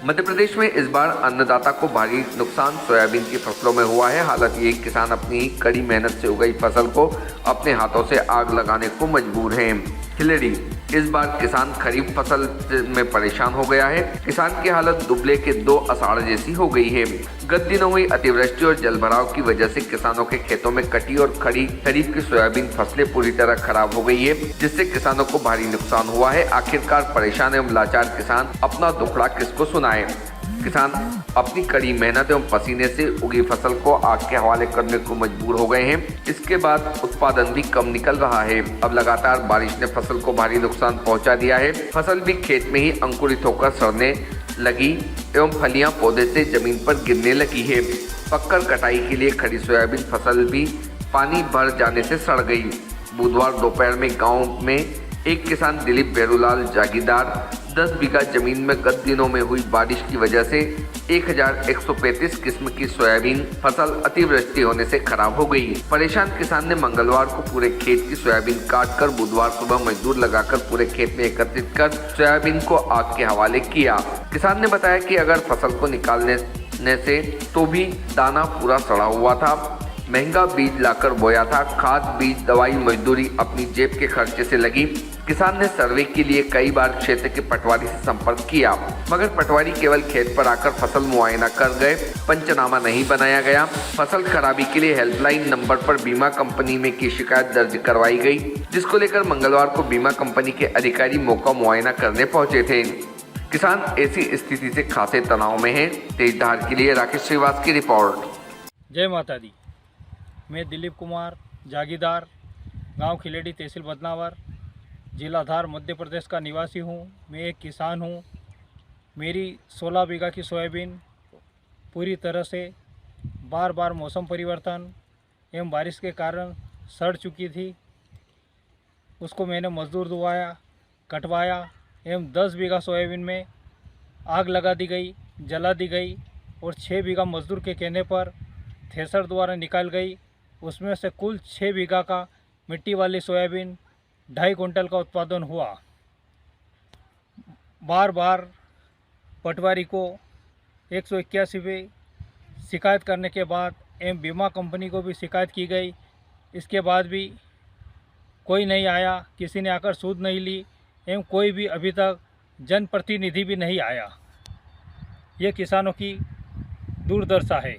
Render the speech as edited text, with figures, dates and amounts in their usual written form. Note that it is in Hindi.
मध्य प्रदेश में इस बार अन्नदाता को भारी नुकसान सोयाबीन की फसलों में हुआ है। हालत ये किसान अपनी कड़ी मेहनत से उगाई फसल को अपने हाथों से आग लगाने को मजबूर हैं। खिलेड़ी, इस बार किसान खरीफ फसल में परेशान हो गया है। किसान की हालत दुबले के 2 आषाढ़ जैसी हो गई है। गत दिनों हुई अतिवृष्टि और जलभराव की वजह से किसानों के खेतों में कटी और खड़ी खरीफ की सोयाबीन फसलें पूरी तरह खराब हो गई है, जिससे किसानों को भारी नुकसान हुआ है। आखिरकार परेशान एवं लाचार किसान अपना दुखड़ा किसको सुनाए। किसान अपनी कड़ी मेहनत एवं पसीने से उगी फसल को आग के हवाले करने को मजबूर हो गए हैं। इसके बाद उत्पादन भी कम निकल रहा है। अब लगातार बारिश ने फसल को भारी नुकसान पहुंचा दिया है। फसल भी खेत में ही अंकुरित होकर सड़ने लगी एवं फलियां पौधे से जमीन पर गिरने लगी है। पक्कर कटाई के लिए खड़ी सोयाबीन फसल भी पानी भर जाने से सड़ गई। बुधवार दोपहर में गाँव में एक किसान दिलीप बेरूलाल जागीदार 10 बीघा जमीन में गत दिनों में हुई बारिश की वजह से 1135 किस्म की सोयाबीन फसल अतिवृष्टि होने से खराब हो गई। परेशान किसान ने मंगलवार को पूरे खेत की सोयाबीन काटकर बुधवार सुबह मजदूर लगाकर पूरे खेत में एकत्रित कर सोयाबीन को आग के हवाले किया। किसान ने बताया कि अगर फसल को निकालने से तो भी दाना पूरा सड़ा हुआ था। महंगा बीज लाकर बोया था। खाद, बीज, दवाई, मजदूरी अपनी जेब के खर्चे से लगी। किसान ने सर्वे के लिए कई बार क्षेत्र के पटवारी से संपर्क किया, मगर पटवारी केवल खेत पर आकर फसल मुआयना कर गए। पंचनामा नहीं बनाया गया। फसल खराबी के लिए हेल्पलाइन नंबर पर बीमा कंपनी में की शिकायत दर्ज करवाई गई, जिसको लेकर मंगलवार को बीमा कंपनी के अधिकारी मौका मुआयना करने पहुंचे थे। किसान ऐसी स्थिति से खासे तनाव में है। तेज धार के लिए राकेश श्रीवास्तव की रिपोर्ट। जय माता दी। मैं दिलीप कुमार जागीदार, गांव खिलेड़ी, तहसील बदनावर, जिला धार, मध्य प्रदेश का निवासी हूं। मैं एक किसान हूं। मेरी 16 बीघा की सोयाबीन पूरी तरह से बार बार मौसम परिवर्तन एवं बारिश के कारण सड़ चुकी थी। उसको मैंने मजदूर दुआया, कटवाया एवं 10 बीघा सोयाबीन में आग लगा दी गई, जला दी गई और 6 बीघा मजदूर के कहने पर थ्रेसर द्वारा निकाल गई। उसमें से कुल 6 बीघा का मिट्टी वाली सोयाबीन 2.5 कुंटल का उत्पादन हुआ। बार बार पटवारी को 181 पे शिकायत करने के बाद एवं बीमा कंपनी को भी शिकायत की गई। इसके बाद भी कोई नहीं आया, किसी ने आकर सूद नहीं ली एवं कोई भी अभी तक जनप्रतिनिधि भी नहीं आया। ये किसानों की दुर्दशा है।